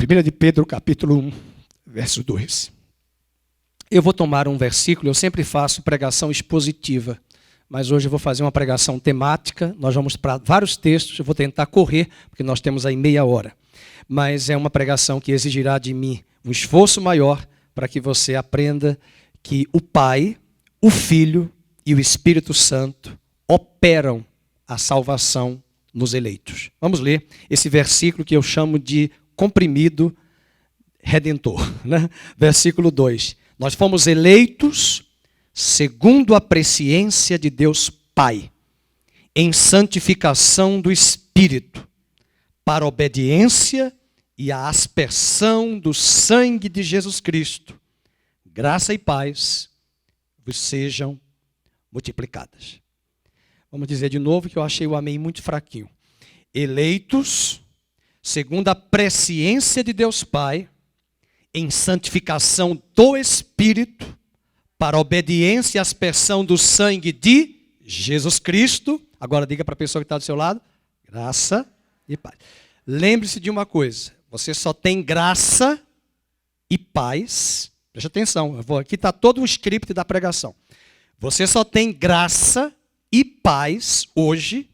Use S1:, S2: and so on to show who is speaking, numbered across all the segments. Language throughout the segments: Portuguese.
S1: 1 de Pedro, capítulo 1, verso 2. Eu vou tomar um versículo, eu sempre faço pregação expositiva, mas hoje eu vou fazer uma pregação temática, nós vamos para vários textos, eu vou tentar correr, porque nós temos aí meia hora. Mas é uma pregação que exigirá de mim um esforço maior para que você aprenda que o Pai, o Filho e o Espírito Santo operam a salvação nos eleitos. Vamos ler esse versículo que eu chamo de comprimido redentor, né? Versículo 2. Nós fomos eleitos segundo a presciência de Deus Pai, em santificação do Espírito, para a obediência e a aspersão do sangue de Jesus Cristo. Graça e paz vos sejam multiplicadas. Vamos dizer de novo que eu achei o amém muito fraquinho. Eleitos segundo a presciência de Deus Pai, em santificação do Espírito, para a obediência e aspersão do sangue de Jesus Cristo. Agora diga para a pessoa que está do seu lado, graça e paz. Lembre-se de uma coisa, você só tem graça e paz. Preste atenção, aqui está todo o script da pregação. Você só tem graça e paz hoje,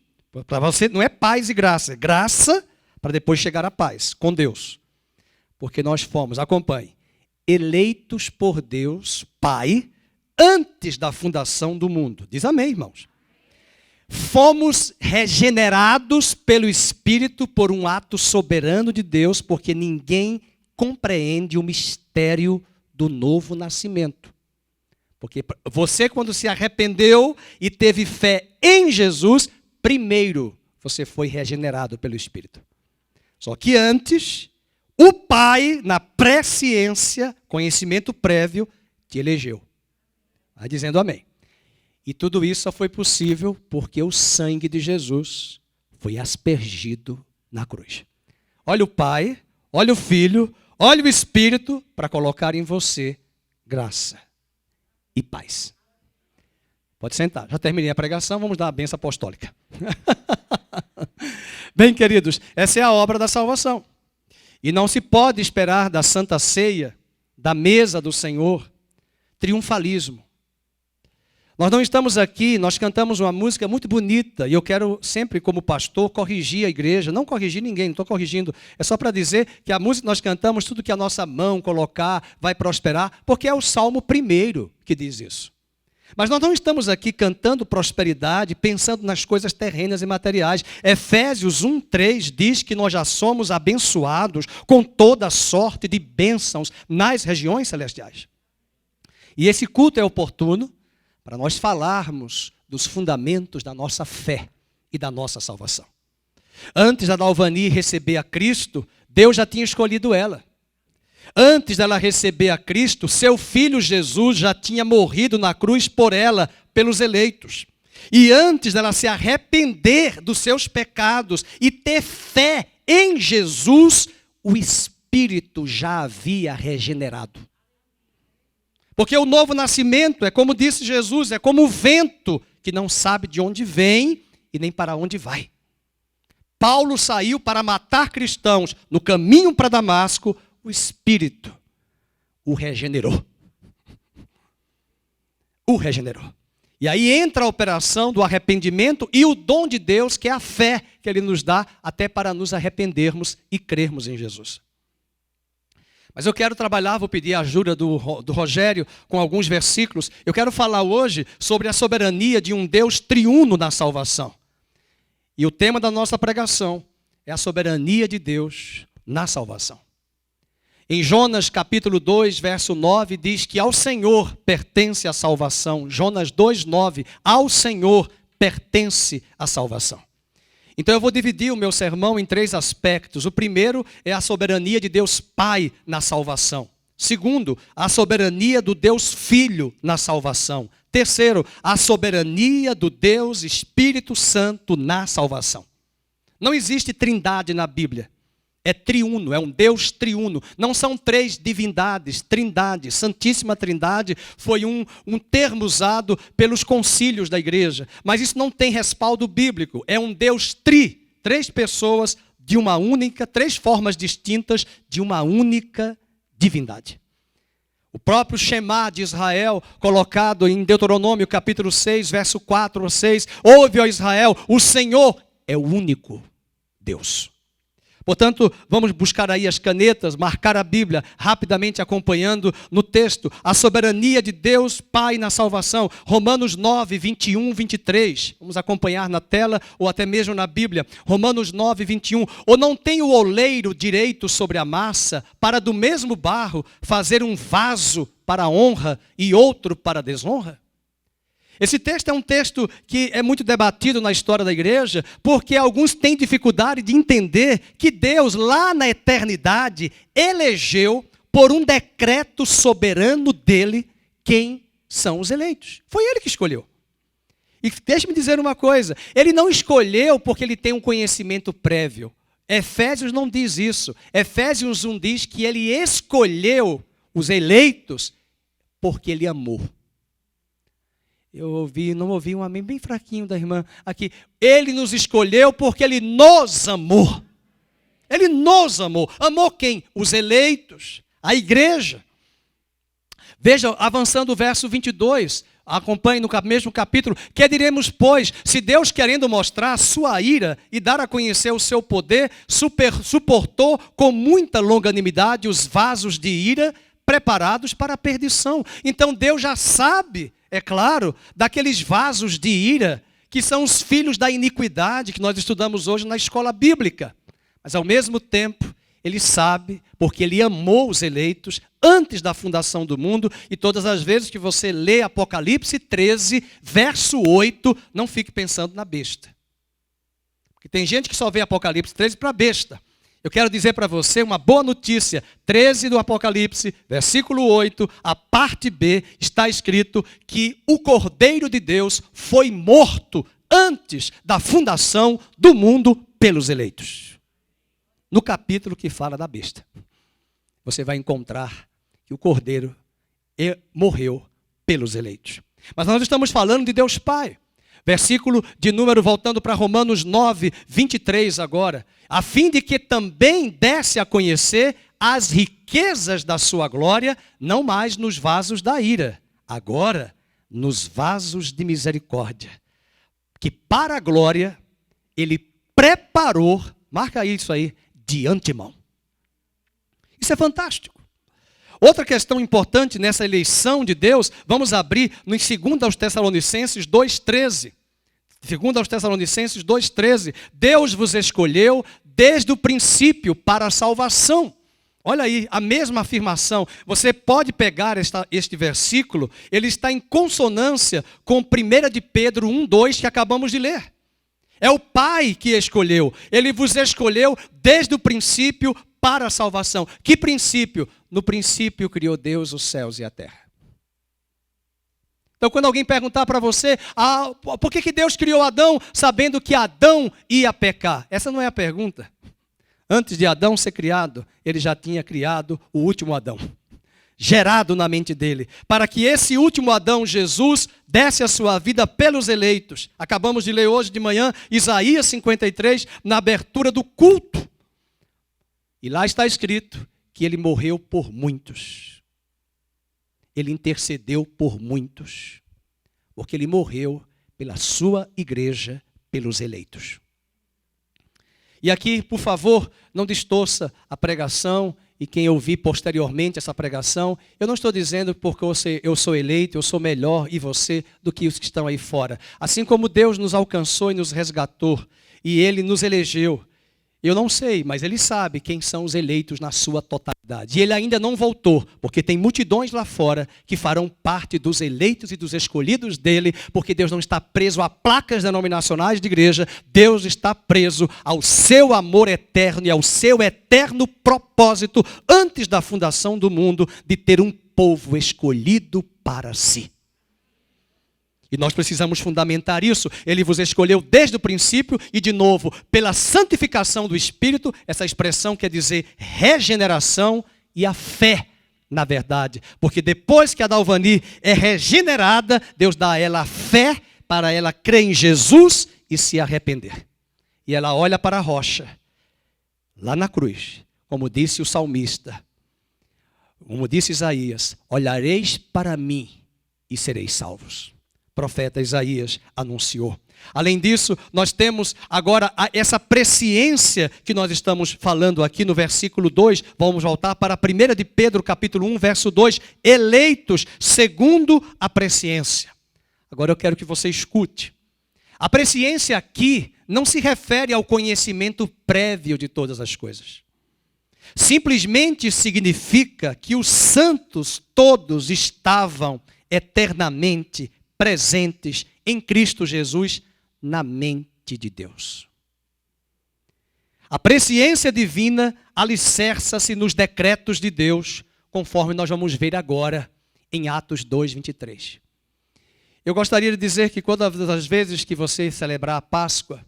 S1: para você não é paz e graça, é graça para depois chegar à paz com Deus. Porque nós fomos, acompanhe, eleitos por Deus Pai antes da fundação do mundo. Diz amém, irmãos. Fomos regenerados pelo Espírito por um ato soberano de Deus, porque ninguém compreende o mistério do novo nascimento. Porque você, quando se arrependeu e teve fé em Jesus, primeiro você foi regenerado pelo Espírito. Só que antes, o Pai, na presciência, conhecimento prévio, te elegeu. Vai dizendo amém. E tudo isso só foi possível porque o sangue de Jesus foi aspergido na cruz. Olha o Pai, olha o Filho, olha o Espírito para colocar em você graça e paz. Pode sentar, já terminei a pregação, vamos dar a bênção apostólica. Bem, queridos, essa é a obra da salvação. E não se pode esperar da Santa Ceia, da mesa do Senhor, triunfalismo. Nós não estamos aqui, nós cantamos uma música muito bonita, e eu quero sempre, como pastor, corrigir a igreja. Não corrigir ninguém, não estou corrigindo. É só para dizer que a música que nós cantamos, tudo que a nossa mão colocar vai prosperar, porque é o Salmo 1 que diz isso. Mas nós não estamos aqui cantando prosperidade, pensando nas coisas terrenas e materiais. Efésios 1:3 diz que nós já somos abençoados com toda sorte de bênçãos nas regiões celestiais. E esse culto é oportuno para nós falarmos dos fundamentos da nossa fé e da nossa salvação. Antes da Dalvani receber a Cristo, Deus já tinha escolhido ela. Antes dela receber a Cristo, seu filho Jesus já tinha morrido na cruz por ela, pelos eleitos. E antes dela se arrepender dos seus pecados e ter fé em Jesus, o Espírito já havia regenerado. Porque o novo nascimento é como disse Jesus, é como o vento que não sabe de onde vem e nem para onde vai. Paulo saiu para matar cristãos no caminho para Damasco. O Espírito o regenerou. O regenerou. E aí entra a operação do arrependimento e o dom de Deus, que é a fé que Ele nos dá até para nos arrependermos e crermos em Jesus. Mas eu quero trabalhar, vou pedir a ajuda do Rogério com alguns versículos. Eu quero falar hoje sobre a soberania de um Deus triuno na salvação. E o tema da nossa pregação é a soberania de Deus na salvação. Em Jonas capítulo 2, verso 9, diz que ao Senhor pertence a salvação. Jonas 2:9, ao Senhor pertence a salvação. Então eu vou dividir o meu sermão em 3 aspectos. O primeiro é a soberania de Deus Pai na salvação. Segundo, a soberania do Deus Filho na salvação. Terceiro, a soberania do Deus Espírito Santo na salvação. Não existe trindade na Bíblia. É triuno, é um Deus triuno. Não são 3 divindades, trindade. Santíssima Trindade foi um termo usado pelos concílios da igreja. Mas isso não tem respaldo bíblico. É um Deus 3 pessoas de uma única, três formas distintas de uma única divindade. O próprio Shema de Israel, colocado em Deuteronômio capítulo 6, verso 4 a 6. Ouve, ó Israel, o Senhor é o único Deus. Portanto, vamos buscar aí as canetas, marcar a Bíblia, rapidamente acompanhando no texto. A soberania de Deus Pai na salvação. Romanos 9, 21, 23. Vamos acompanhar na tela ou até mesmo na Bíblia. Romanos 9, 21. Ou não tem o oleiro direito sobre a massa, para do mesmo barro fazer um vaso para a honra e outro para a desonra? Esse texto é um texto que é muito debatido na história da igreja, porque alguns têm dificuldade de entender que Deus, lá na eternidade, elegeu, por um decreto soberano dele, quem são os eleitos. Foi ele que escolheu. E deixe-me dizer uma coisa, ele não escolheu porque ele tem um conhecimento prévio. Efésios não diz isso. Efésios 1 diz que ele escolheu os eleitos porque ele amou. Não ouvi um amém bem fraquinho da irmã aqui. Ele nos escolheu porque ele nos amou. Ele nos amou. Amou quem? Os eleitos, a igreja. Veja, avançando o verso 22, acompanhe no mesmo capítulo. Que diremos, pois, se Deus, querendo mostrar a sua ira e dar a conhecer o seu poder, suportou com muita longanimidade os vasos de ira preparados para a perdição. Então Deus já sabe, é claro, daqueles vasos de ira que são os filhos da iniquidade que nós estudamos hoje na escola bíblica. Mas ao mesmo tempo, ele sabe, porque ele amou os eleitos antes da fundação do mundo, e todas as vezes que você lê Apocalipse 13, verso 8, não fique pensando na besta. Porque tem gente que só vê Apocalipse 13 para besta. Eu quero dizer para você uma boa notícia. 13 do Apocalipse, versículo 8, a parte B, está escrito que o Cordeiro de Deus foi morto antes da fundação do mundo pelos eleitos. No capítulo que fala da besta, você vai encontrar que o Cordeiro morreu pelos eleitos. Mas nós estamos falando de Deus Pai. Versículo de número, voltando para Romanos 9, 23 agora. A fim de que também desse a conhecer as riquezas da sua glória, não mais nos vasos da ira, agora nos vasos de misericórdia. Que para a glória ele preparou, marca isso aí, de antemão. Isso é fantástico. Outra questão importante nessa eleição de Deus, vamos abrir no 2 aos Tessalonicenses 2,13. 2 aos Tessalonicenses 2,13. Deus vos escolheu desde o princípio para a salvação. Olha aí, a mesma afirmação. Você pode pegar este versículo, ele está em consonância com 1 de Pedro 1,2 que acabamos de ler. É o Pai que escolheu. Ele vos escolheu desde o princípio para a salvação. Que princípio? No princípio criou Deus os céus e a terra. Então, quando alguém perguntar para você, por que Deus criou Adão sabendo que Adão ia pecar? Essa não é a pergunta. Antes de Adão ser criado, ele já tinha criado o último Adão, gerado na mente dele, para que esse último Adão, Jesus, desse a sua vida pelos eleitos. Acabamos de ler hoje de manhã, Isaías 53, na abertura do culto. E lá está escrito que ele morreu por muitos. Ele intercedeu por muitos. Porque ele morreu pela sua igreja, pelos eleitos. E aqui, por favor, não distorça a pregação e quem ouvir posteriormente essa pregação. Eu não estou dizendo porque eu sou eleito, eu sou melhor e você do que os que estão aí fora. Assim como Deus nos alcançou e nos resgatou e Ele nos elegeu. Eu não sei, mas Ele sabe quem são os eleitos na sua totalidade. E Ele ainda não voltou, porque tem multidões lá fora que farão parte dos eleitos e dos escolhidos dEle, porque Deus não está preso a placas denominacionais de igreja, Deus está preso ao seu amor eterno e ao seu eterno propósito, antes da fundação do mundo, de ter um povo escolhido para si. E nós precisamos fundamentar isso. Ele vos escolheu desde o princípio e, de novo, pela santificação do Espírito, essa expressão quer dizer regeneração e a fé, na verdade. Porque depois que a Dalvani é regenerada, Deus dá a ela a fé para ela crer em Jesus e se arrepender. E ela olha para a rocha lá na cruz, como disse o salmista, como disse Isaías, olhareis para mim e sereis salvos. O profeta Isaías anunciou. Além disso, nós temos agora essa presciência que nós estamos falando aqui no versículo 2. Vamos voltar para 1 de Pedro, capítulo 1, verso 2. Eleitos segundo a presciência. Agora eu quero que você escute. A presciência aqui não se refere ao conhecimento prévio de todas as coisas. Simplesmente significa que os santos todos estavam eternamente presentes em Cristo Jesus na mente de Deus. A presciência divina alicerça-se nos decretos de Deus, conforme nós vamos ver agora em Atos 2:23. Eu gostaria de dizer que todas as vezes que você celebrar a Páscoa,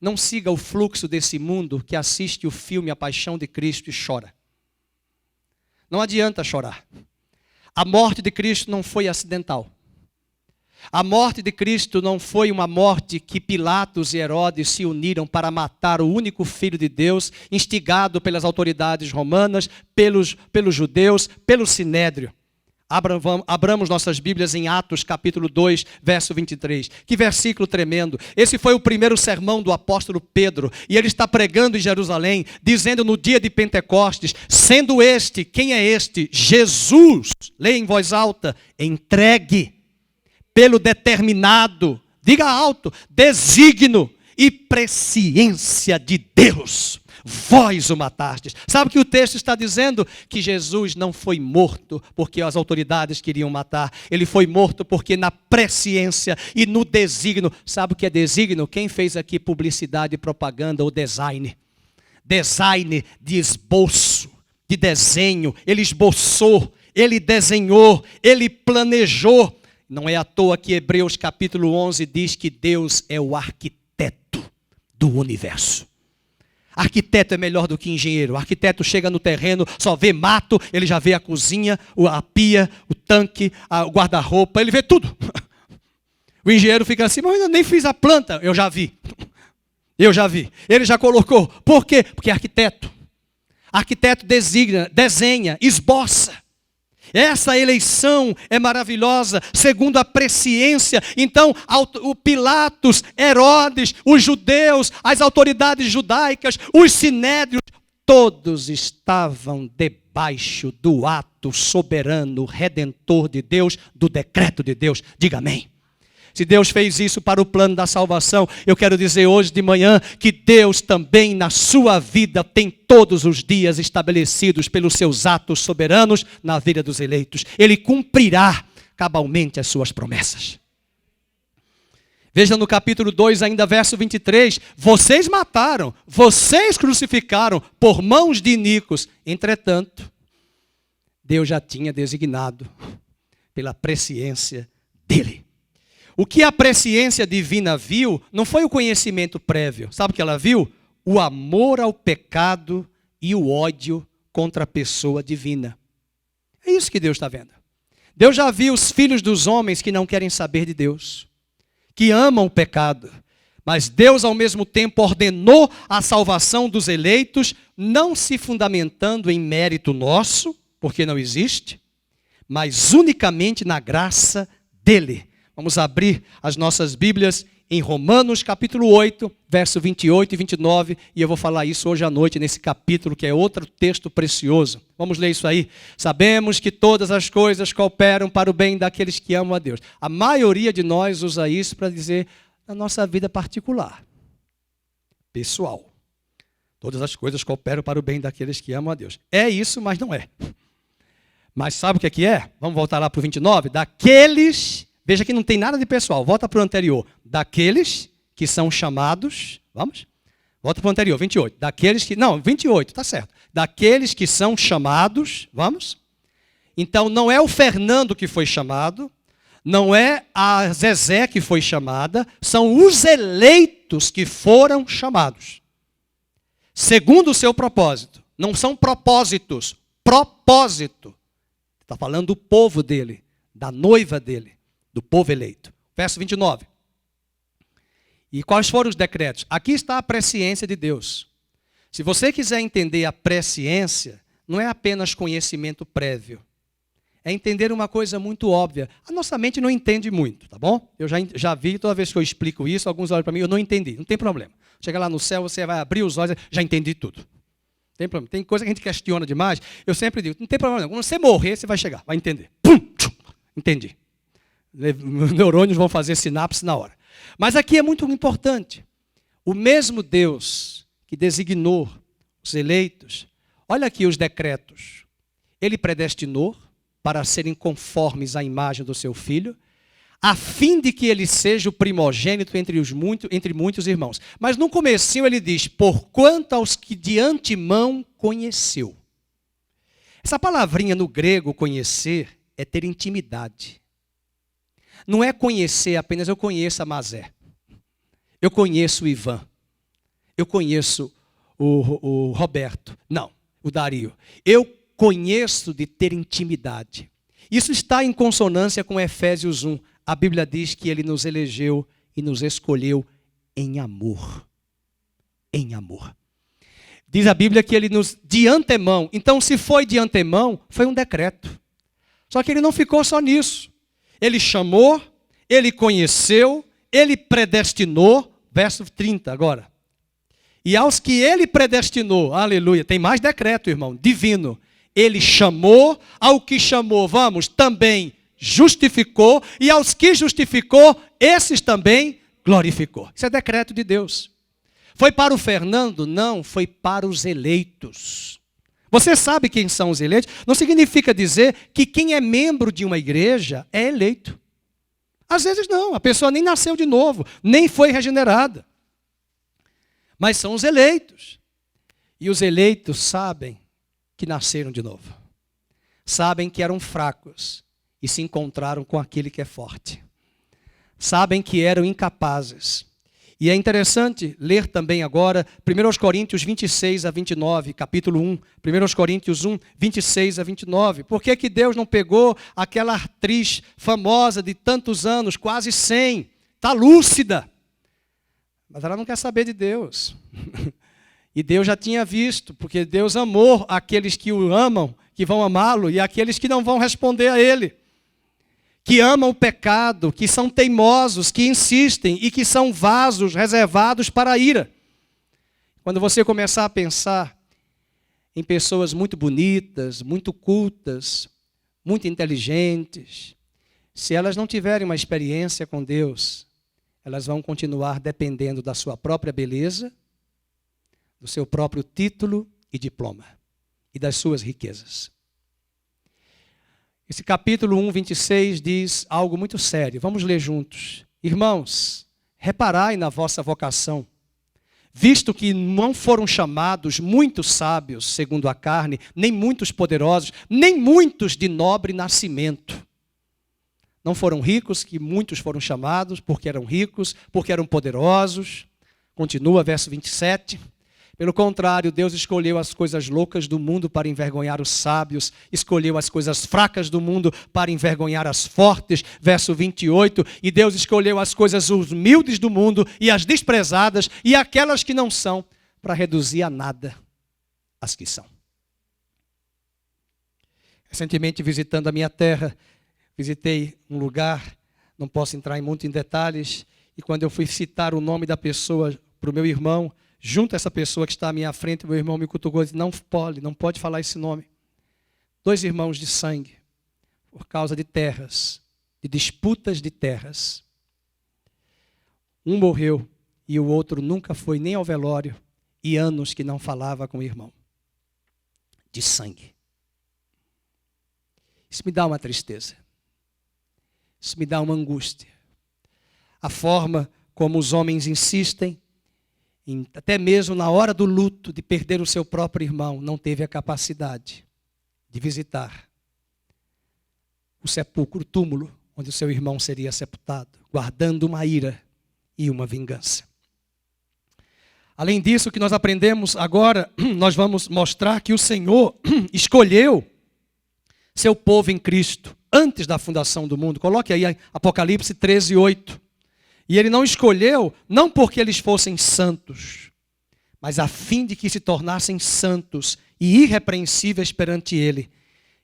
S1: não siga o fluxo desse mundo que assiste o filme A Paixão de Cristo e chora. Não adianta chorar. A morte de Cristo não foi acidental. A morte de Cristo não foi uma morte que Pilatos e Herodes se uniram para matar o único Filho de Deus, instigado pelas autoridades romanas, pelos judeus, pelo Sinédrio. Abramos nossas Bíblias em Atos capítulo 2, verso 23. Que versículo tremendo. Esse foi o primeiro sermão do apóstolo Pedro. E ele está pregando em Jerusalém, dizendo no dia de Pentecostes, sendo este, quem é este? Jesus, leia em voz alta, entregue pelo determinado, diga alto, desígnio e presciência de Deus. Vós o matastes. Sabe o que o texto está dizendo? Que Jesus não foi morto porque as autoridades queriam matar. Ele foi morto porque na presciência e no desígnio. Sabe o que é desígnio? Quem fez aqui publicidade, propaganda ou design? Design de esboço, de desenho. Ele esboçou, ele desenhou, ele planejou. Não é à toa que Hebreus capítulo 11 diz que Deus é o arquiteto do universo. Arquiteto é melhor do que engenheiro. O arquiteto chega no terreno, só vê mato, ele já vê a cozinha, a pia, o tanque, o guarda-roupa, ele vê tudo. O engenheiro fica assim, mas eu nem fiz a planta. Eu já vi. Ele já colocou. Por quê? Porque é arquiteto. Arquiteto desenha, esboça. Essa eleição é maravilhosa, segundo a presciência. Então, o Pilatos, Herodes, os judeus, as autoridades judaicas, os sinédrios, todos estavam debaixo do ato soberano, redentor de Deus, do decreto de Deus. Diga amém. Se Deus fez isso para o plano da salvação, eu quero dizer hoje de manhã que Deus também na sua vida tem todos os dias estabelecidos pelos seus atos soberanos na vida dos eleitos. Ele cumprirá cabalmente as suas promessas. Veja no capítulo 2, ainda verso 23. Vocês mataram, vocês crucificaram por mãos de iníquos. Entretanto, Deus já tinha designado pela presciência dele. O que a presciência divina viu não foi o conhecimento prévio. Sabe o que ela viu? O amor ao pecado e o ódio contra a pessoa divina. É isso que Deus está vendo. Deus já viu os filhos dos homens que não querem saber de Deus, que amam o pecado. Mas Deus, ao mesmo tempo, ordenou a salvação dos eleitos, não se fundamentando em mérito nosso, porque não existe, mas unicamente na graça dele. Vamos abrir as nossas Bíblias em Romanos capítulo 8, verso 28 e 29, e eu vou falar isso hoje à noite nesse capítulo, que é outro texto precioso. Vamos ler isso aí. Sabemos que todas as coisas cooperam para o bem daqueles que amam a Deus. A maioria de nós usa isso para dizer na nossa vida particular, pessoal. Todas as coisas cooperam para o bem daqueles que amam a Deus. É isso, mas não é. Mas sabe o que é? Vamos voltar lá para o 29. Daqueles... Veja que não tem nada de pessoal. Volta para o anterior. Daqueles que são chamados... Vamos? Volta para o anterior, 28. Daqueles que... Não, 28, está certo. Daqueles que são chamados... Vamos? Então, não é o Fernando que foi chamado. Não é a Zezé que foi chamada. São os eleitos que foram chamados. Segundo o seu propósito. Não são propósitos. Propósito. Está falando do povo dele. Da noiva dele. Do povo eleito. Verso 29. E quais foram os decretos? Aqui está a presciência de Deus. Se você quiser entender a presciência, não é apenas conhecimento prévio. É entender uma coisa muito óbvia. A nossa mente não entende muito, tá bom? Eu já vi, toda vez que eu explico isso, alguns olham para mim, eu não entendi. Não tem problema. Chega lá no céu, você vai abrir os olhos e já entendi tudo. Não tem problema. Tem coisa que a gente questiona demais. Eu sempre digo, não tem problema não. Quando você morrer, você vai chegar, vai entender. Pum, tchum, entendi. Os neurônios vão fazer sinapse na hora. Mas aqui é muito importante. O mesmo Deus que designou os eleitos, olha aqui os decretos. Ele predestinou para serem conformes à imagem do seu Filho, a fim de que ele seja o primogênito entre muitos irmãos. Mas no comecinho ele diz, porquanto aos que de antemão conheceu. Essa palavrinha no grego, conhecer, é ter intimidade. Não é conhecer apenas, eu conheço a Mazé. Eu conheço o Ivan. Eu conheço o Roberto. Não, o Dario. Eu conheço de ter intimidade. Isso está em consonância com Efésios 1. A Bíblia diz que ele nos elegeu e nos escolheu em amor. Em amor. Diz a Bíblia que ele nos, de antemão. Então, se foi de antemão, foi um decreto. Só que ele não ficou só nisso. Ele chamou, ele conheceu, ele predestinou. Verso 30 agora. E aos que ele predestinou, aleluia, tem mais decreto, irmão, divino. Ele chamou, ao que chamou, vamos, também justificou, e aos que justificou, esses também glorificou. Isso é decreto de Deus. Foi para o Fernando? Não, foi para os eleitos. Você sabe quem são os eleitos? Não significa dizer que quem é membro de uma igreja é eleito. Às vezes não, a pessoa nem nasceu de novo, nem foi regenerada. Mas são os eleitos. E os eleitos sabem que nasceram de novo. Sabem que eram fracos e se encontraram com aquele que é forte. Sabem que eram incapazes. E é interessante ler também agora 1 Coríntios 26 a 29, capítulo 1. 1 Coríntios 1, 26 a 29. Por que que Deus não pegou aquela atriz famosa de tantos anos, quase 100, está lúcida? Mas ela não quer saber de Deus. E Deus já tinha visto, porque Deus amou aqueles que o amam, que vão amá-lo, e aqueles que não vão responder a Ele. Que amam o pecado, que são teimosos, que insistem e que são vasos reservados para a ira. Quando você começar a pensar em pessoas muito bonitas, muito cultas, muito inteligentes, se elas não tiverem uma experiência com Deus, elas vão continuar dependendo da sua própria beleza, do seu próprio título e diploma, e das suas riquezas. Esse capítulo 1, 26 diz algo muito sério. Vamos ler juntos. Irmãos, reparai na vossa vocação, visto que não foram chamados muitos sábios, segundo a carne, nem muitos poderosos, nem muitos de nobre nascimento. Não foram ricos, que muitos foram chamados, porque eram ricos, porque eram poderosos. Continua, verso 27. Pelo contrário, Deus escolheu as coisas loucas do mundo para envergonhar os sábios, escolheu as coisas fracas do mundo para envergonhar as fortes, verso 28, e Deus escolheu as coisas humildes do mundo e as desprezadas e aquelas que não são, para reduzir a nada as que são. Recentemente, visitando a minha terra, visitei um lugar, não posso entrar muito em detalhes, e quando eu fui citar o nome da pessoa para o meu irmão, junto a essa pessoa que está à minha frente, meu irmão me cutucou e disse, não pode falar esse nome. 2 irmãos de sangue, por causa de terras, de disputas de terras. Um morreu e o outro nunca foi nem ao velório e anos que não falava com o irmão. De sangue. Isso me dá uma tristeza. Isso me dá uma angústia. A forma como os homens insistem, até mesmo na hora do luto, de perder o seu próprio irmão, não teve a capacidade de visitar o sepulcro, o túmulo, onde o seu irmão seria sepultado, guardando uma ira e uma vingança. Além disso, o que nós aprendemos agora, nós vamos mostrar que o Senhor escolheu seu povo em Cristo, antes da fundação do mundo. Coloque aí Apocalipse 13, 8. E ele não escolheu, não porque eles fossem santos, mas a fim de que se tornassem santos e irrepreensíveis perante ele.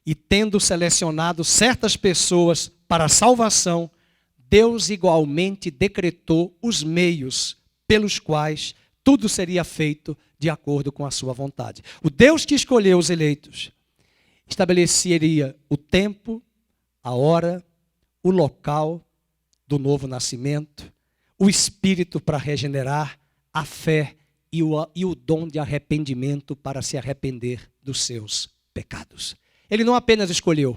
S1: E tendo selecionado certas pessoas para a salvação, Deus igualmente decretou os meios pelos quais tudo seria feito de acordo com a sua vontade. O Deus que escolheu os eleitos estabeleceria o tempo, a hora, o local do novo nascimento, o espírito para regenerar, a fé e o dom de arrependimento para se arrepender dos seus pecados. Ele não apenas escolheu,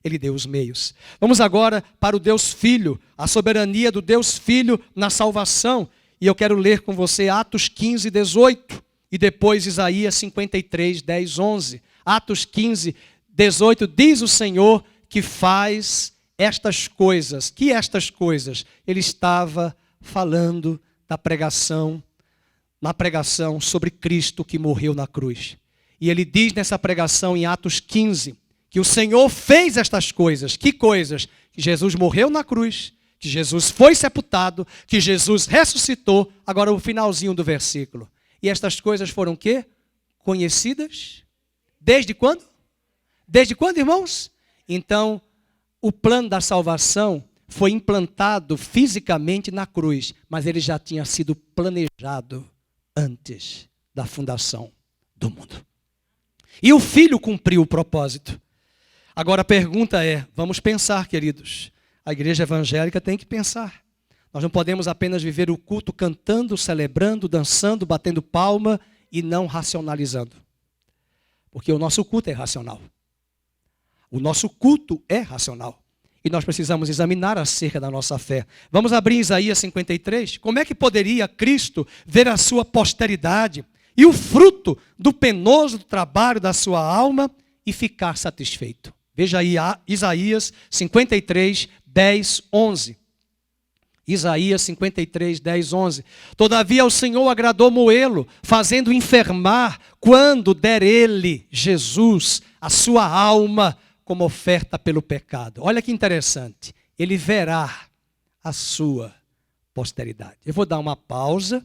S1: ele deu os meios. Vamos agora para o Deus Filho, a soberania do Deus Filho na salvação. E eu quero ler com você Atos 15, 18 e depois Isaías 53, 10, 11. Atos 15, 18 diz o Senhor que faz estas coisas. Que estas coisas? Ele estava falando da pregação, na pregação sobre Cristo que morreu na cruz. E ele diz nessa pregação em Atos 15 que o Senhor fez estas coisas. Que coisas? Que Jesus morreu na cruz, que Jesus foi sepultado, que Jesus ressuscitou. Agora o finalzinho do versículo. E estas coisas foram o quê? Conhecidas? Desde quando? Desde quando, irmãos? Então, o plano da salvação foi implantado fisicamente na cruz, mas ele já tinha sido planejado antes da fundação do mundo. E o Filho cumpriu o propósito. Agora a pergunta é, vamos pensar, queridos. A igreja evangélica tem que pensar. Nós não podemos apenas viver o culto cantando, celebrando, dançando, batendo palma e não racionalizando. Porque o nosso culto é racional. O nosso culto é racional. E nós precisamos examinar acerca da nossa fé. Vamos abrir Isaías 53. Como é que poderia Cristo ver a sua posteridade e o fruto do penoso trabalho da sua alma e ficar satisfeito? Veja aí Isaías 53, 10, 11. Isaías 53, 10, 11. Todavia o Senhor agradou moê-lo, fazendo enfermar, quando der ele, Jesus, a sua alma como oferta pelo pecado. Olha que interessante. Ele verá a sua posteridade. Eu vou dar uma pausa.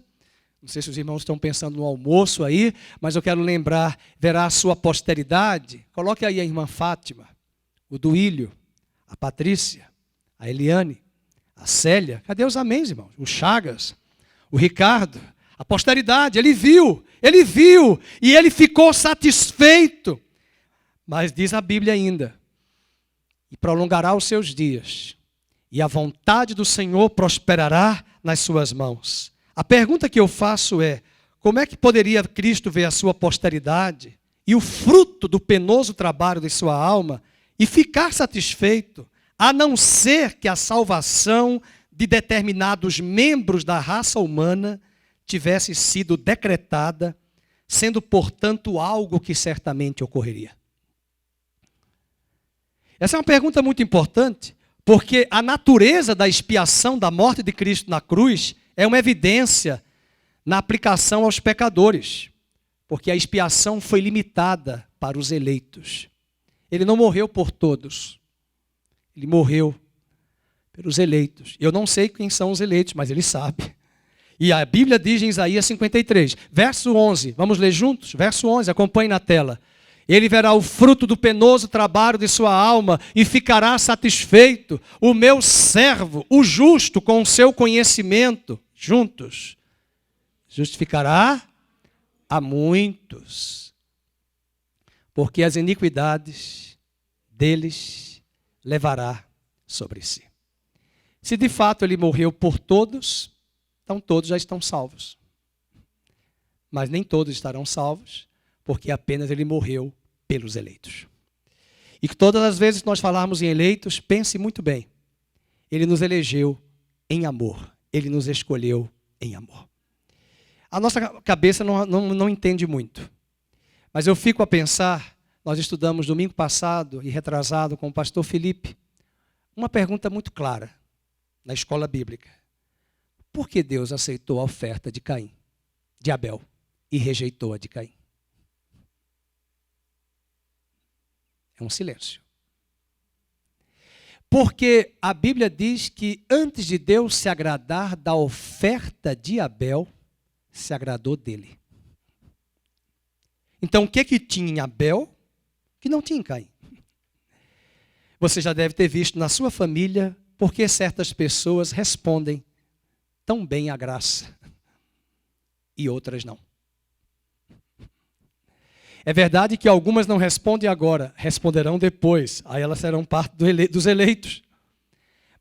S1: Não sei se os irmãos estão pensando no almoço aí, mas eu quero lembrar, verá a sua posteridade. Coloque aí a irmã Fátima, o Duílio, a Patrícia, a Eliane, a Célia. Cadê os améns, irmãos? O Chagas, o Ricardo, a posteridade. Ele viu, e ele ficou satisfeito. Mas diz a Bíblia ainda, e prolongará os seus dias, e a vontade do Senhor prosperará nas suas mãos. A pergunta que eu faço é, como é que poderia Cristo ver a sua posteridade e o fruto do penoso trabalho de sua alma e ficar satisfeito, a não ser que a salvação de determinados membros da raça humana tivesse sido decretada, sendo, portanto, algo que certamente ocorreria? Essa é uma pergunta muito importante, porque a natureza da expiação da morte de Cristo na cruz é uma evidência na aplicação aos pecadores, porque a expiação foi limitada para os eleitos. Ele não morreu por todos, ele morreu pelos eleitos. Eu não sei quem são os eleitos, mas ele sabe. E a Bíblia diz em Isaías 53, verso 11, vamos ler juntos? Verso 11, acompanhe na tela. Ele verá o fruto do penoso trabalho de sua alma e ficará satisfeito. O meu servo, o justo, com o seu conhecimento, juntos, justificará a muitos, porque as iniquidades deles levará sobre si. Se de fato ele morreu por todos, então todos já estão salvos. Mas nem todos estarão salvos, porque apenas ele morreu pelos eleitos. E que todas as vezes que nós falarmos em eleitos, pense muito bem. Ele nos elegeu em amor. Ele nos escolheu em amor. A nossa cabeça não entende muito. Mas eu fico a pensar, nós estudamos domingo passado e retrasado com o pastor Felipe, uma pergunta muito clara na escola bíblica. Por que Deus aceitou a oferta de Caim, de Abel, e rejeitou a de Caim? É um silêncio. Porque a Bíblia diz que antes de Deus se agradar da oferta de Abel, se agradou dele. Então, o que tinha em Abel que não tinha em Caim? Você já deve ter visto na sua família por que certas pessoas respondem tão bem à graça e outras não. É verdade que algumas não respondem agora, responderão depois, aí elas serão parte dos eleitos.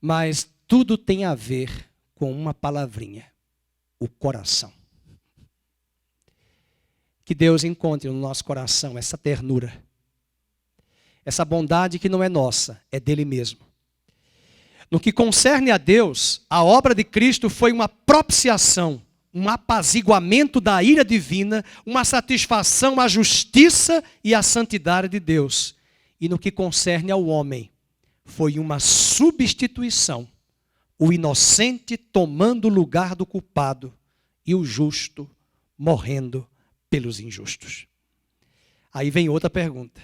S1: Mas tudo tem a ver com uma palavrinha, o coração. Que Deus encontre no nosso coração essa ternura, essa bondade que não é nossa, é dele mesmo. No que concerne a Deus, a obra de Cristo foi uma propiciação, um apaziguamento da ira divina, uma satisfação à justiça e à santidade de Deus. E no que concerne ao homem, foi uma substituição, o inocente tomando o lugar do culpado e o justo morrendo pelos injustos. Aí vem outra pergunta.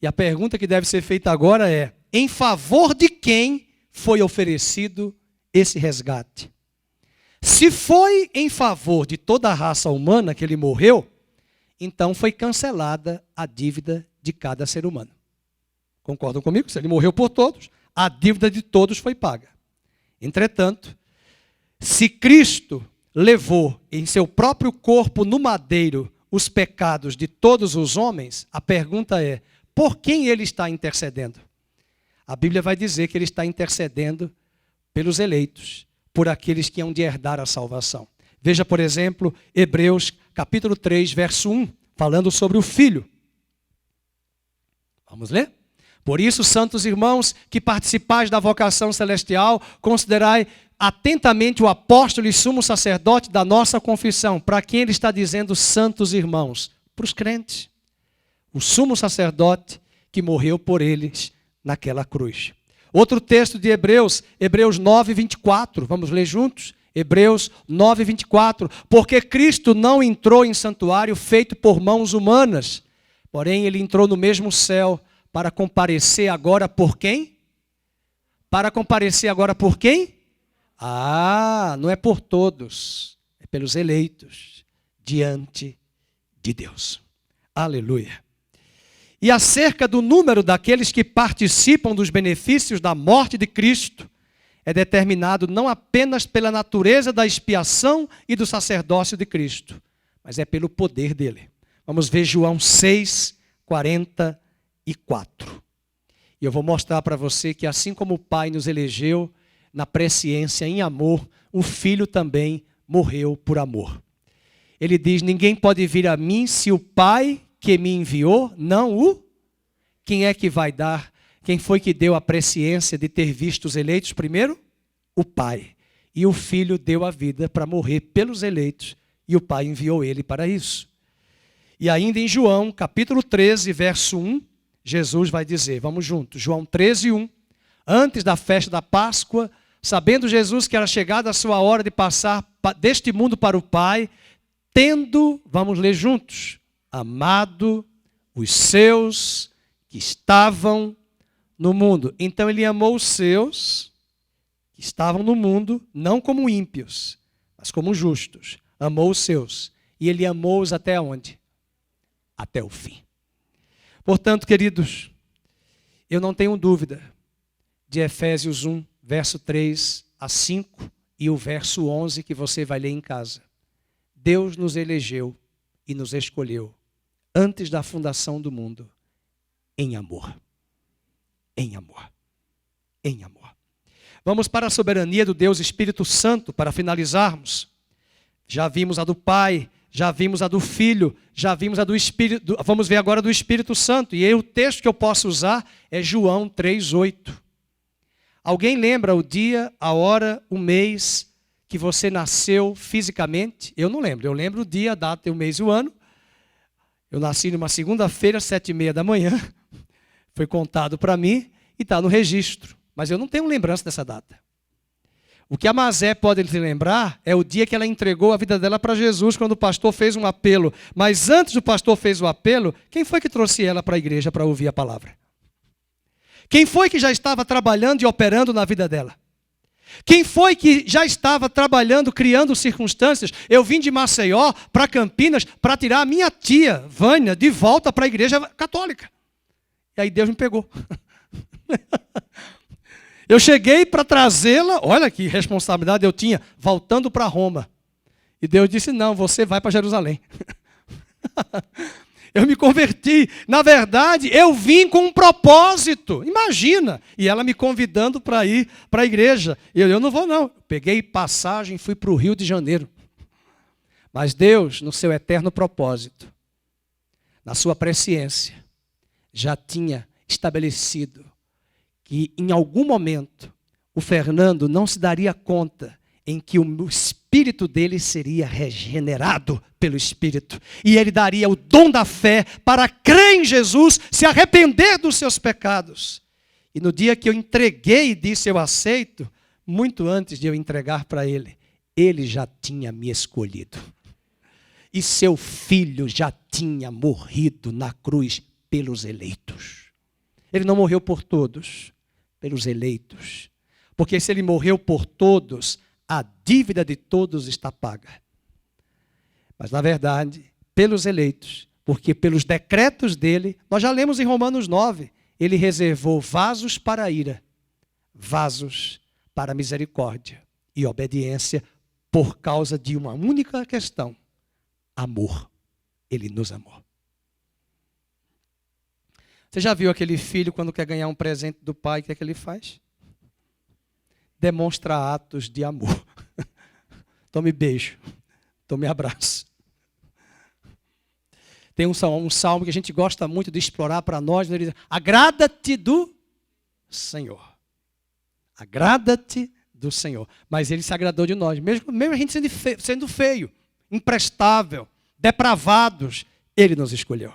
S1: E a pergunta que deve ser feita agora é: em favor de quem foi oferecido esse resgate? Se foi em favor de toda a raça humana que ele morreu, então foi cancelada a dívida de cada ser humano. Concordam comigo? Se ele morreu por todos, a dívida de todos foi paga. Entretanto, se Cristo levou em seu próprio corpo no madeiro os pecados de todos os homens, a pergunta é: por quem ele está intercedendo? A Bíblia vai dizer que ele está intercedendo pelos eleitos, por aqueles que hão de herdar a salvação. Veja, por exemplo, Hebreus capítulo 3, verso 1, falando sobre o Filho. Vamos ler? Por isso, santos irmãos, que participais da vocação celestial, considerai atentamente o apóstolo e sumo sacerdote da nossa confissão. Para quem ele está dizendo santos irmãos? Para os crentes. O sumo sacerdote que morreu por eles naquela cruz. Outro texto de Hebreus, Hebreus 9, 24. Vamos ler juntos? Hebreus 9, 24. Porque Cristo não entrou em santuário feito por mãos humanas, porém ele entrou no mesmo céu para comparecer agora por quem? Para comparecer agora por quem? Não é por todos, é pelos eleitos diante de Deus. Aleluia. E acerca do número daqueles que participam dos benefícios da morte de Cristo, é determinado não apenas pela natureza da expiação e do sacerdócio de Cristo, mas é pelo poder dele. Vamos ver João 6, 44. E eu vou mostrar para você que assim como o Pai nos elegeu na presciência em amor, o Filho também morreu por amor. Ele diz: ninguém pode vir a mim se o Pai que me enviou não o... Quem é que vai dar? Quem foi que deu a presciência de ter visto os eleitos primeiro? O Pai. E o Filho deu a vida para morrer pelos eleitos, e o Pai enviou ele para isso. E ainda em João, capítulo 13, verso 1, Jesus vai dizer, vamos juntos, João 13, 1. Antes da festa da Páscoa, sabendo Jesus que era chegada a sua hora de passar deste mundo para o Pai, tendo, vamos ler juntos, amado os seus que estavam no mundo. Então ele amou os seus que estavam no mundo, não como ímpios, mas como justos. Amou os seus. E ele amou-os até onde? Até o fim. Portanto, queridos, eu não tenho dúvida de Efésios 1, verso 3 a 5 e o verso 11 que você vai ler em casa. Deus nos elegeu e nos escolheu antes da fundação do mundo, em amor. Em amor. Em amor. Vamos para a soberania do Deus Espírito Santo para finalizarmos. Já vimos a do Pai, já vimos a do Filho, já vimos a do Espírito, vamos ver agora do Espírito Santo. E aí o texto que eu posso usar é João 3:8. Alguém lembra o dia, a hora, o mês que você nasceu fisicamente? Eu não lembro. Eu lembro o dia, a data, o mês e o ano. Eu nasci numa segunda-feira, 7h30 da manhã. Foi contado para mim e está no registro. Mas eu não tenho lembrança dessa data. O que a Mazé pode lhe lembrar é o dia que ela entregou a vida dela para Jesus, quando o pastor fez um apelo. Mas antes do pastor fez o apelo, quem foi que trouxe ela para a igreja para ouvir a palavra? Quem foi que já estava trabalhando e operando na vida dela? Quem foi que já estava trabalhando, criando circunstâncias? Eu vim de Maceió para Campinas para tirar a minha tia, Vânia, de volta para a igreja católica. E aí Deus me pegou. Eu cheguei para trazê-la, olha que responsabilidade eu tinha, voltando para Roma. E Deus disse, não, você vai para Jerusalém. Eu me converti. Na verdade, eu vim com um propósito. Imagina. E ela me convidando para ir para a igreja. Eu não vou, não. Peguei passagem e fui para o Rio de Janeiro. Mas Deus, no seu eterno propósito, na sua presciência, já tinha estabelecido que em algum momento o Fernando não se daria conta em que o espírito dele seria regenerado pelo Espírito. E ele daria o dom da fé para crer em Jesus, se arrepender dos seus pecados. E no dia que eu entreguei e disse eu aceito, muito antes de eu entregar para ele, ele já tinha me escolhido. E seu filho já tinha morrido na cruz pelos eleitos. Ele não morreu por todos, pelos eleitos. Porque se ele morreu por todos, a dívida de todos está paga. Mas, na verdade, pelos eleitos, porque pelos decretos dele, nós já lemos em Romanos 9, ele reservou vasos para a ira, vasos para a misericórdia e obediência por causa de uma única questão: amor. Ele nos amou. Você já viu aquele filho quando quer ganhar um presente do pai, o que é que ele faz? Demonstra atos de amor. Tome beijo, tome abraço. Tem um salmo que a gente gosta muito de explorar para nós. Ele diz, agrada-te do Senhor. Agrada-te do Senhor. Mas ele se agradou de nós. Mesmo a gente sendo feio, imprestável, depravados, ele nos escolheu.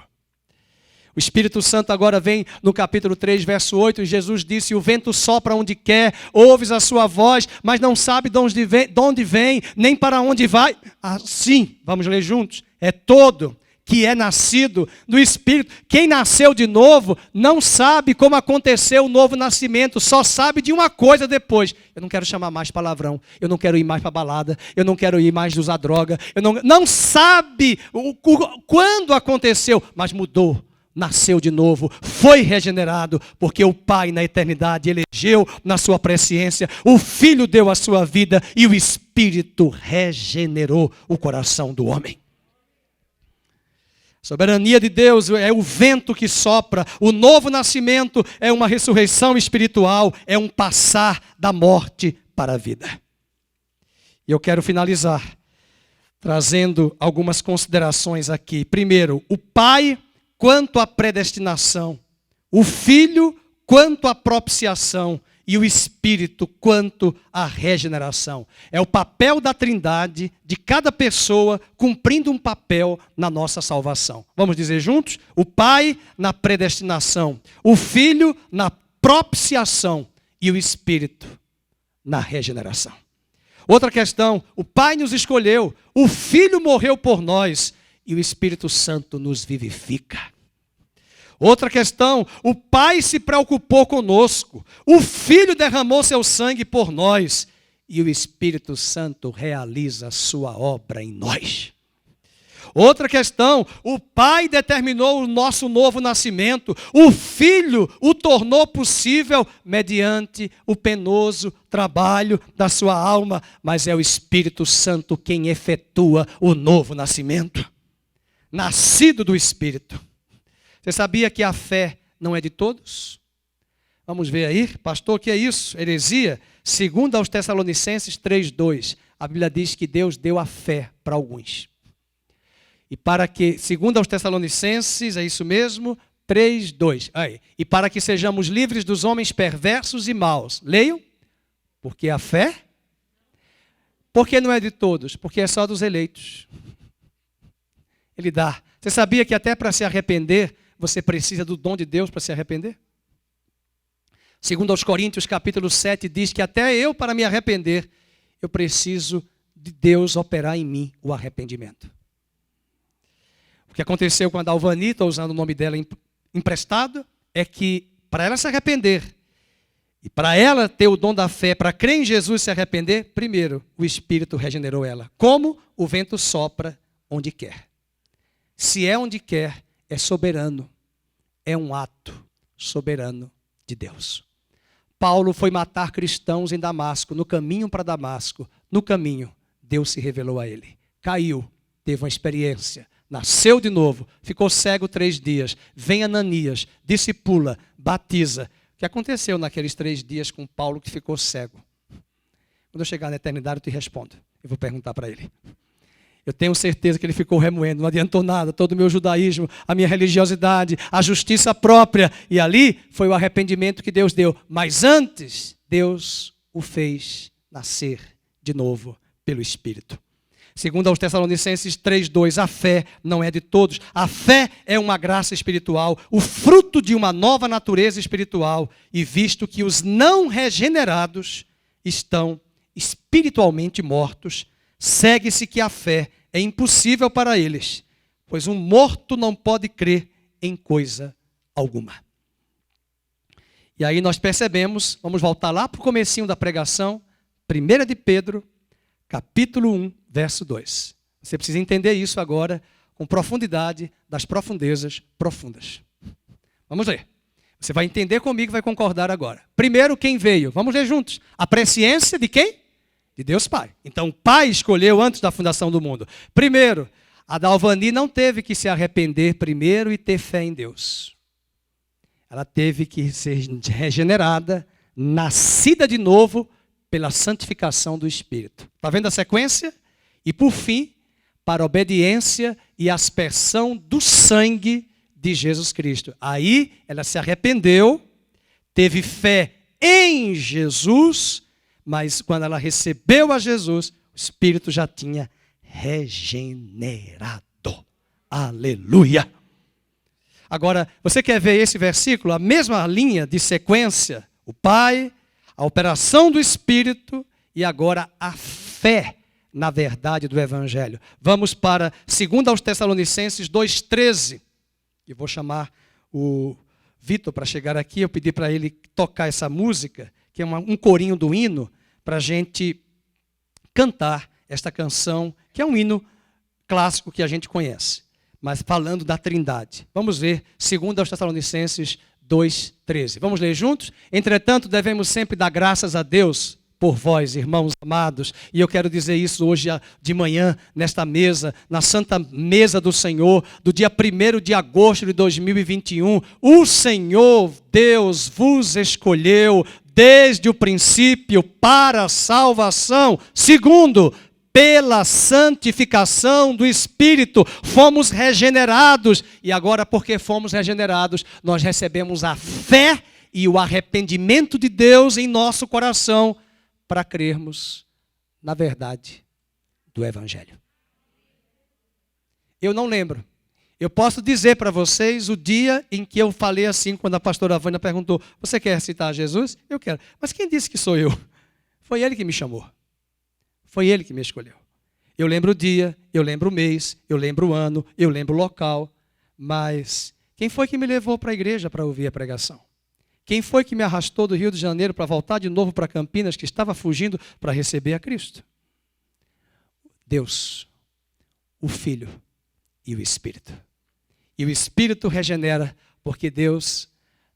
S1: O Espírito Santo agora vem no capítulo 3, verso 8, e Jesus disse, o vento sopra onde quer, ouves a sua voz, mas não sabe de onde vem, nem para onde vai. Assim, vamos ler juntos, é todo que é nascido do Espírito. Quem nasceu de novo não sabe como aconteceu o novo nascimento, só sabe de uma coisa depois. Eu não quero chamar mais palavrão, eu não quero ir mais para balada, eu não quero ir mais usar droga, não sabe quando aconteceu, mas mudou. Nasceu de novo, foi regenerado, porque o Pai na eternidade elegeu na sua presciência, o Filho deu a sua vida e o Espírito regenerou o coração do homem. A soberania de Deus é o vento que sopra, o novo nascimento é uma ressurreição espiritual, é um passar da morte para a vida. E eu quero finalizar trazendo algumas considerações aqui. Primeiro, o Pai quanto à predestinação, o Filho quanto à propiciação e o Espírito quanto à regeneração. É o papel da Trindade, de cada pessoa cumprindo um papel na nossa salvação. Vamos dizer juntos? O Pai na predestinação, o Filho na propiciação e o Espírito na regeneração. Outra questão, o Pai nos escolheu, o Filho morreu por nós, e o Espírito Santo nos vivifica. Outra questão, o Pai se preocupou conosco, o Filho derramou seu sangue por nós e o Espírito Santo realiza a sua obra em nós. Outra questão, o Pai determinou o nosso novo nascimento, o Filho o tornou possível mediante o penoso trabalho da sua alma, mas é o Espírito Santo quem efetua o novo nascimento. Nascido do Espírito. Você sabia que a fé não é de todos? Vamos ver aí, pastor, o que é isso? Heresia? Segundo aos Tessalonicenses 3:2, a Bíblia diz que Deus deu a fé para alguns. E para que, segundo aos Tessalonicenses, é isso mesmo, 3:2. Aí. E para que sejamos livres dos homens perversos e maus. Leiam. Porque a fé? Porque não é de todos, porque é só dos eleitos. Ele dá. Você sabia que até para se arrepender, você precisa do dom de Deus para se arrepender? Segundo aos Coríntios, capítulo 7, diz que até eu, para me arrepender, eu preciso de Deus operar em mim o arrependimento. O que aconteceu com a Dalvani, estou usando o nome dela emprestado, é que para ela se arrepender, E para ela ter o dom da fé, para crer em Jesus e se arrepender, primeiro, o Espírito regenerou ela. Como o vento sopra onde quer. Se é onde quer, é soberano. É um ato soberano de Deus. Paulo foi matar cristãos em Damasco, no caminho para Damasco. No caminho, Deus se revelou a ele. Caiu, teve uma experiência, nasceu de novo, ficou cego 3 dias. Vem Ananias, discipula, batiza. O que aconteceu naqueles 3 dias com Paulo que ficou cego? Quando eu chegar na eternidade, eu te respondo. Eu vou perguntar para ele. Eu tenho certeza que ele ficou remoendo, não adiantou nada, todo o meu judaísmo, a minha religiosidade, a justiça própria. E ali foi o arrependimento que Deus deu. Mas antes, Deus o fez nascer de novo pelo Espírito. Segundo aos Tessalonicenses 3:2, a fé não é de todos. A fé é uma graça espiritual, o fruto de uma nova natureza espiritual. E visto que os não regenerados estão espiritualmente mortos, segue-se que a fé é impossível para eles, pois um morto não pode crer em coisa alguma. E aí nós percebemos, vamos voltar lá para o comecinho da pregação, 1 de Pedro, capítulo 1, verso 2. Você precisa entender isso agora com profundidade das profundezas profundas. Vamos ler. Você vai entender comigo e vai concordar agora. Primeiro, quem veio? Vamos ler juntos. A presciência de quem? De Deus Pai. Então, o Pai escolheu antes da fundação do mundo. Primeiro, a Dalvani não teve que se arrepender primeiro e ter fé em Deus. Ela teve que ser regenerada, nascida de novo pela santificação do Espírito. Está vendo a sequência? E por fim, para a obediência e aspersão do sangue de Jesus Cristo. Aí ela se arrependeu, teve fé em Jesus, mas quando ela recebeu a Jesus, o Espírito já tinha regenerado. Aleluia! Agora, você quer ver esse versículo? A mesma linha de sequência. O Pai, a operação do Espírito e agora a fé na verdade do Evangelho. Vamos para 2 aos Tessalonicenses 2,13. E vou chamar o Vitor para chegar aqui. Eu pedi para ele tocar essa música, que é um corinho do hino, para a gente cantar esta canção, que é um hino clássico que a gente conhece, mas falando da Trindade. Vamos ver 2 aos Tessalonicenses 2,13. Vamos ler juntos? Entretanto, devemos sempre dar graças a Deus por vós, irmãos amados, e eu quero dizer isso hoje de manhã, nesta mesa, na santa mesa do Senhor, do dia 1º de agosto de 2021, o Senhor Deus vos escolheu desde o princípio para a salvação. Segundo, pela santificação do Espírito, fomos regenerados, e agora porque fomos regenerados, nós recebemos a fé e o arrependimento de Deus em nosso coração, para crermos na verdade do Evangelho. Eu não lembro. Eu posso dizer para vocês o dia em que eu falei assim, quando a pastora Vânia perguntou, você quer citar Jesus? Eu quero. Mas quem disse que sou eu? Foi ele que me chamou. Foi ele que me escolheu. Eu lembro o dia, eu lembro o mês, eu lembro o ano, eu lembro o local. Mas quem foi que me levou para a igreja para ouvir a pregação? Quem foi que me arrastou do Rio de Janeiro para voltar de novo para Campinas, que estava fugindo para receber a Cristo? Deus, o Filho e o Espírito. E o Espírito regenera, porque Deus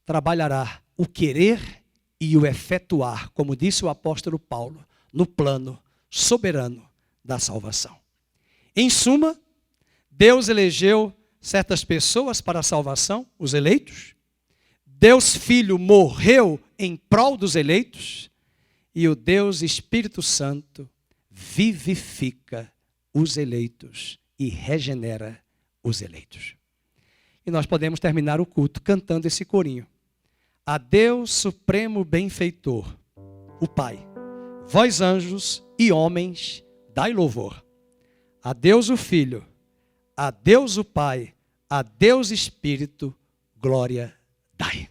S1: trabalhará o querer e o efetuar, como disse o apóstolo Paulo, no plano soberano da salvação. Em suma, Deus elegeu certas pessoas para a salvação, os eleitos. Deus Filho morreu em prol dos eleitos e o Deus Espírito Santo vivifica os eleitos e regenera os eleitos. E nós podemos terminar o culto cantando esse corinho. A Deus Supremo Benfeitor, o Pai, vós anjos e homens, dai louvor. A Deus o Filho, a Deus o Pai, a Deus Espírito, glória dai.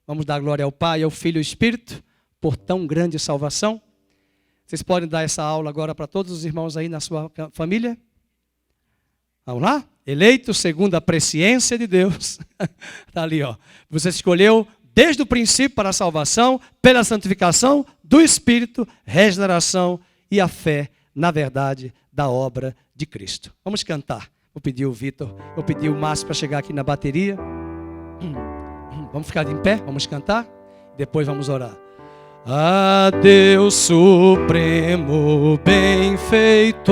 S1: Vamos dar glória ao Pai, ao Filho e ao Espírito, por tão grande salvação. Vocês podem dar essa aula agora para todos os irmãos aí na sua família? Vamos lá? Eleito segundo a presciência de Deus. Está ali, ó. Você escolheu desde o princípio para a salvação, pela santificação do Espírito, regeneração e a fé na verdade da obra de Cristo. Vamos cantar. Vou pedir o Vitor, vou pedir o Márcio para chegar aqui na bateria. Vamos ficar em pé, vamos cantar, depois vamos orar. A Deus supremo benfeitor,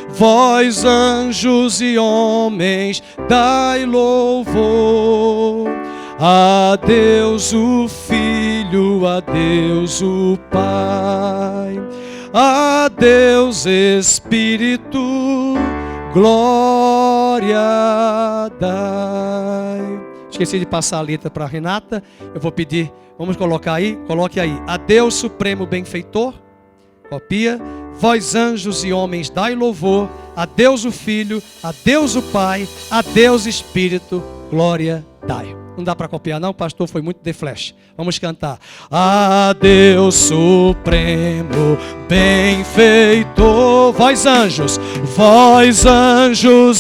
S1: vós anjos e homens, dai louvor. A Deus o Filho, a Deus o Pai, a Deus Espírito, glória dai. Esqueci de passar a letra para a Renata. Eu vou pedir, vamos colocar aí, coloque aí. A Deus supremo benfeitor, copia. Vós anjos e homens, dai louvor. A Deus o Filho, a Deus o Pai, a Deus Espírito, glória dai. Não dá para copiar não, o pastor foi muito de flash. Vamos cantar. A Deus supremo benfeitor, vós anjos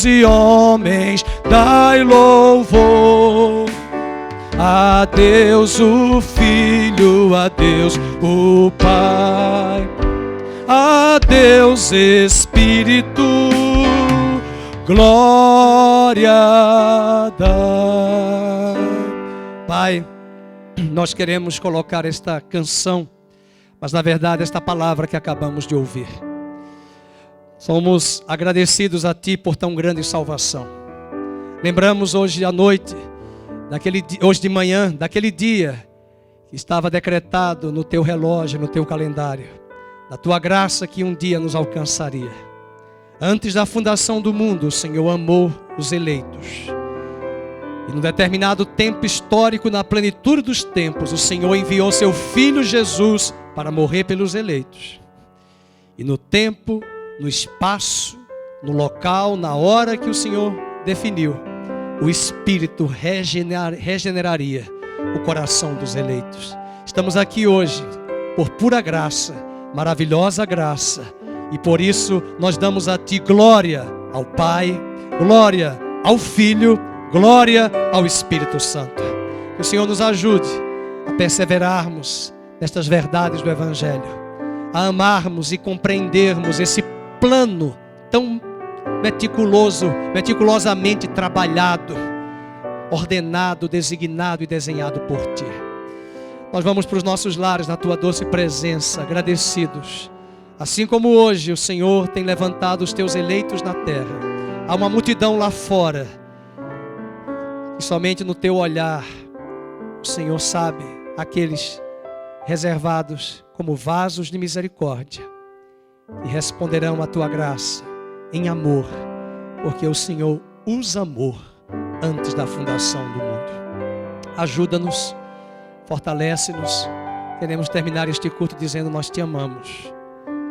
S1: e homens, dai louvor. A Deus o Filho, a Deus o Pai, a Deus Espírito, glória dai. Pai, nós queremos colocar esta canção, mas na verdade esta palavra que acabamos de ouvir. Somos agradecidos a Ti por tão grande salvação. Lembramos hoje à noite, hoje de manhã, daquele dia que estava decretado no Teu relógio, no Teu calendário, da Tua graça que um dia nos alcançaria. Antes da fundação do mundo, o Senhor amou os eleitos. E num determinado tempo histórico, na plenitude dos tempos, o Senhor enviou seu Filho Jesus para morrer pelos eleitos. E no tempo, no espaço, no local, na hora que o Senhor definiu, o Espírito regeneraria o coração dos eleitos. Estamos aqui hoje por pura graça, maravilhosa graça. E por isso nós damos a Ti glória ao Pai, glória ao Filho, glória ao Espírito Santo. Que o Senhor nos ajude a perseverarmos nestas verdades do Evangelho, a amarmos e compreendermos esse plano tão meticulosamente trabalhado, ordenado, designado e desenhado por Ti. Nós vamos para os nossos lares na Tua doce presença, agradecidos. Assim como hoje o Senhor tem levantado os Teus eleitos na terra, há uma multidão lá fora, e somente no Teu olhar, o Senhor sabe aqueles reservados como vasos de misericórdia, e responderão à Tua graça em amor, porque o Senhor os amou antes da fundação do mundo. Ajuda-nos, fortalece-nos. Queremos terminar este culto dizendo: nós Te amamos,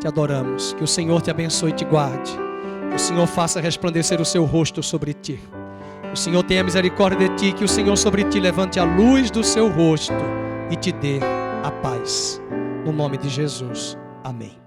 S1: Te adoramos. Que o Senhor Te abençoe e Te guarde. Que o Senhor faça resplandecer o Seu rosto sobre Ti. Que o Senhor tenha misericórdia de Ti. Que o Senhor sobre Ti levante a luz do Seu rosto e Te dê a paz. No nome de Jesus. Amém.